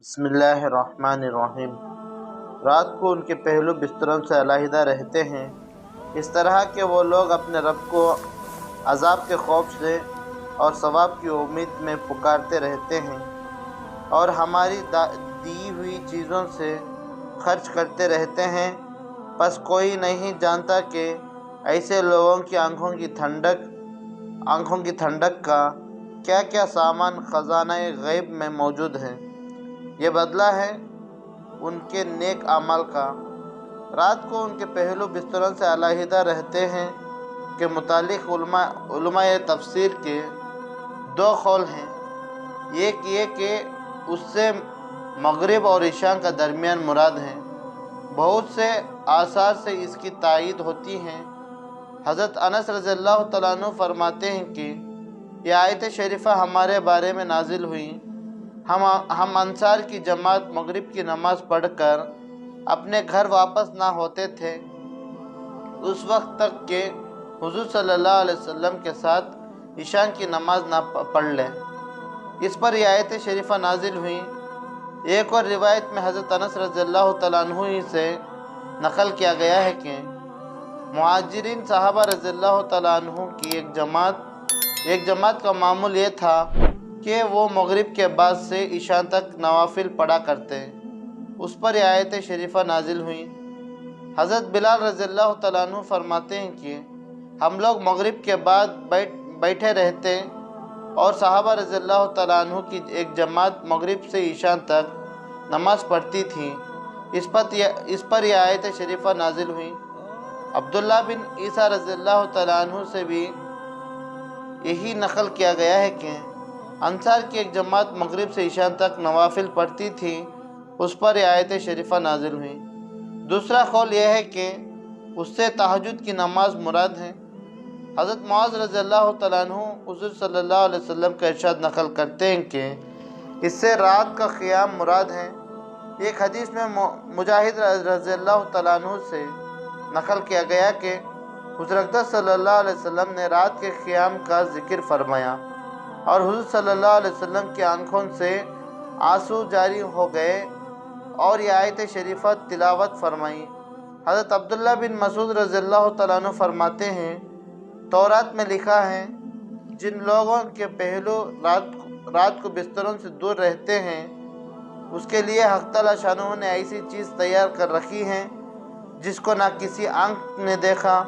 بسم اللہ الرحمن الرحیم۔ رات کو ان کے پہلو بستروں سے علیحدہ رہتے ہیں، اس طرح کہ وہ لوگ اپنے رب کو عذاب کے خوف سے اور ثواب کی امید میں پکارتے رہتے ہیں، اور ہماری دی ہوئی چیزوں سے خرچ کرتے رہتے ہیں۔ پس کوئی نہیں جانتا کہ ایسے لوگوں کی آنکھوں کی ٹھنڈک کا کیا کیا سامان خزانہ غیب میں موجود ہے۔ یہ بدلہ ہے ان کے نیک اعمال کا۔ رات کو ان کے پہلو بستروں سے علیحدہ رہتے ہیں کے متعلق علماء تفسیر کے دو قول ہیں۔ ایک یہ کہ اس سے مغرب اور عشاء کا درمیان مراد ہے۔ بہت سے آثار سے اس کی تائید ہوتی ہے۔ حضرت انس رضی اللہ تعالیٰ عنہ فرماتے ہیں کہ یہ آیت شریفہ ہمارے بارے میں نازل ہوئی۔ ہم انصار کی جماعت مغرب کی نماز پڑھ کر اپنے گھر واپس نہ ہوتے تھے اس وقت تک کہ حضور صلی اللہ علیہ وسلم کے ساتھ عشاء کی نماز نہ پڑھ لیں۔ اس پر یہ آیت شریفہ نازل ہوئی۔ ایک اور روایت میں حضرت انس رضی اللہ تعالیٰ عنہ ہی سے نقل کیا گیا ہے کہ مہاجرین صحابہ رضی اللہ تعالیٰ عنہ کی ایک جماعت کا معمول یہ تھا کہ وہ مغرب کے بعد سے عشاء تک نوافل پڑھا کرتے۔ اس پر یہ آیت شریفہ نازل ہوئی۔ حضرت بلال رضی اللہ تعالیٰ عنہ فرماتے ہیں کہ ہم لوگ مغرب کے بعد بیٹھے رہتے اور صحابہ رضی اللہ تعالیٰ عنہ کی ایک جماعت مغرب سے عشاء تک نماز پڑھتی تھی۔ اس پر یہ آیت شریفہ نازل ہوئی۔ عبداللہ بن عیسیٰ رضی اللہ تعالیٰ عنہ سے بھی یہی نقل کیا گیا ہے کہ انصار کی ایک جماعت مغرب سے عشاء تک نوافل پڑھتی تھی۔ اس پر یہ آیت شریفہ نازل ہوئی۔ دوسرا قول یہ ہے کہ اس سے تہجد کی نماز مراد ہے۔ حضرت معاذ رضی اللہ تعالیٰ عنہ حضور صلی اللہ علیہ وسلم کا ارشاد نقل کرتے ہیں کہ اس سے رات کا قیام مراد ہے۔ ایک حدیث میں مجاہد رضی اللہ تعالیٰ عنہ سے نقل کیا گیا کہ حضور اقدس صلی اللہ علیہ وسلم نے رات کے قیام کا ذکر فرمایا اور حضور صلی اللہ علیہ وسلم کی آنکھوں سے آنسو جاری ہو گئے اور یہ آیت شریفہ تلاوت فرمائی۔ حضرت عبداللہ بن مسعود رضی اللہ تعالیٰ عنہ فرماتے ہیں تورات میں لکھا ہے جن لوگوں کے پہلو رات کو بستروں سے دور رہتے ہیں اس کے لیے حق تعالیٰ شانہ نے ایسی چیز تیار کر رکھی ہے جس کو نہ کسی آنکھ نے دیکھا،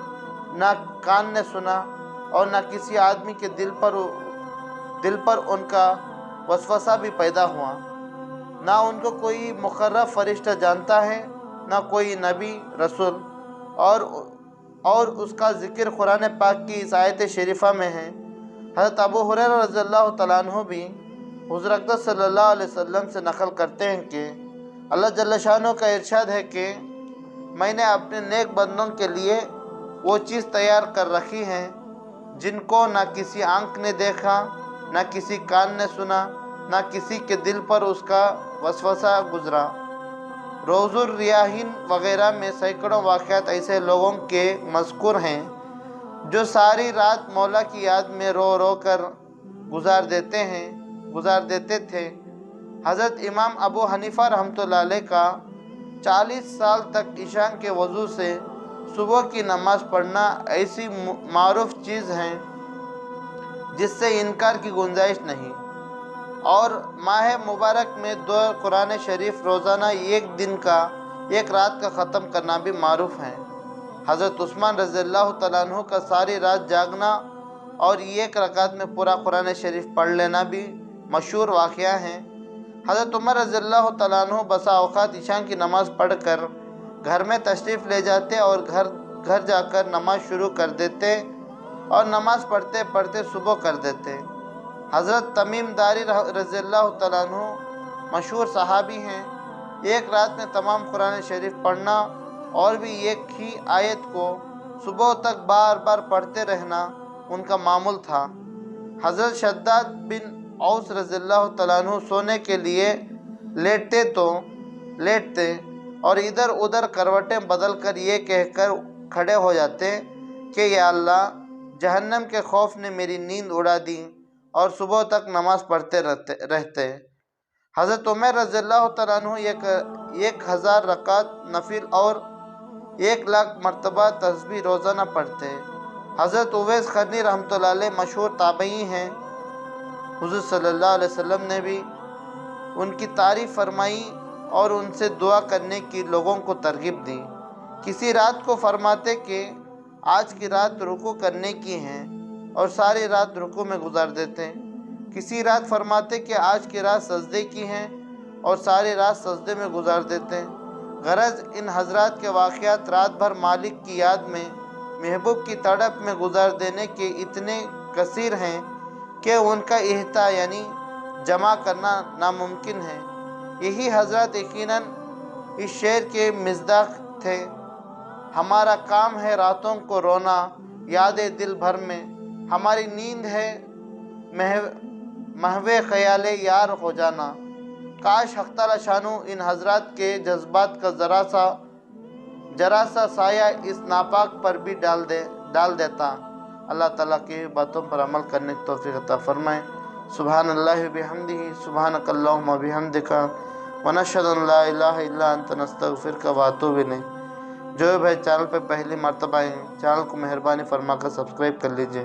نہ کان نے سنا اور نہ کسی آدمی کے دل پر ان کا وسوسہ بھی پیدا ہوا۔ نہ ان کو کوئی مقرب فرشتہ جانتا ہے، نہ کوئی نبی رسول، اور اس کا ذکر قرآن پاک کی اس آیت شریفہ میں ہے۔ حضرت ابو ہریرہ رضی اللہ تعالیٰ عنہ بھی حضور اقدس صلی اللہ علیہ وسلم سے نقل کرتے ہیں کہ اللہ جل شانہ کا ارشاد ہے کہ میں نے اپنے نیک بندوں کے لیے وہ چیز تیار کر رکھی ہے جن کو نہ کسی آنکھ نے دیکھا، نہ کسی کان نے سنا، نہ کسی کے دل پر اس کا وسوسہ گزرا۔ روض الریاحین وغیرہ میں سینکڑوں واقعات ایسے لوگوں کے مذکور ہیں جو ساری رات مولا کی یاد میں رو رو کر گزار دیتے تھے۔ حضرت امام ابو حنیفہ رحمۃ اللہ علیہ کا 40 سال تک عشاء کے وضو سے صبح کی نماز پڑھنا ایسی معروف چیز ہے جس سے انکار کی گنجائش نہیں، اور ماہ مبارک میں 2 قرآن شریف روزانہ ایک رات کا ختم کرنا بھی معروف ہے۔ حضرت عثمان رضی اللہ تعالیٰ عنہ کا ساری رات جاگنا اور ایک رکعت میں پورا قرآن شریف پڑھ لینا بھی مشہور واقعہ ہے۔ حضرت عمر رضی اللہ تعالیٰ عنہ بسا اوقات عشاء کی نماز پڑھ کر گھر میں تشریف لے جاتے اور گھر جا کر نماز شروع کر دیتے اور نماز پڑھتے پڑھتے صبح کر دیتے۔ حضرت تمیم داری رضی اللہ تعالیٰ عنہ مشہور صحابی ہیں۔ ایک رات میں تمام قرآن شریف پڑھنا اور بھی ایک ہی آیت کو صبح تک بار بار پڑھتے رہنا ان کا معمول تھا۔ حضرت شداد بن اوس رضی اللہ تعالیٰ عنہ سونے کے لیے لیٹتے اور ادھر ادھر کروٹیں بدل کر یہ کہہ کر کھڑے ہو جاتے کہ یا اللہ، جہنم کے خوف نے میری نیند اڑا دی، اور صبح تک نماز پڑھتے رہتے۔ حضرت عمر رضی اللہ تعالیٰ عنہ 1000 رکعت نفل اور 1,00,000 مرتبہ تسبیح روزانہ پڑھتے ہیں۔ حضرت اویس قرنی رحمۃ اللہ علیہ مشہور تابعی ہیں۔ حضور صلی اللہ علیہ وسلم نے بھی ان کی تعریف فرمائی اور ان سے دعا کرنے کی لوگوں کو ترغیب دی۔ کسی رات کو فرماتے کہ آج کی رات رکوع کرنے کی ہیں اور ساری رات رکوع میں گزار دیتے ہیں۔ کسی رات فرماتے کہ آج کی رات سجدے کی ہیں اور ساری رات سجدے میں گزار دیتے ہیں۔ غرض ان حضرات کے واقعات رات بھر مالک کی یاد میں، محبوب کی تڑپ میں گزار دینے کے اتنے کثیر ہیں کہ ان کا احاطہ یعنی جمع کرنا ناممکن ہے۔ یہی حضرات یقیناً اس شعر کے مصداق تھے: ہمارا کام ہے راتوں کو رونا یاد دل بھر میں، ہماری نیند ہے محو خیال یار ہو جانا۔ کاش حق تعالیٰ شانو ان حضرات کے جذبات کا ذرا سا سایہ اس ناپاک پر بھی ڈال دیتا۔ اللہ تعالیٰ کی باتوں پر عمل کرنے کی توفیق عطا فرمائے۔ سبحان اللہ بحمدہ، سبحانک اللہم وبحمدک، ونشہد ان لا الہ الا انت نستغفرک واتوب الیک۔ جو بھائی چینل پہ پہلی مرتبہ ہیں، چینل کو مہربانی فرما کر سبسکرائب کر لیجئے۔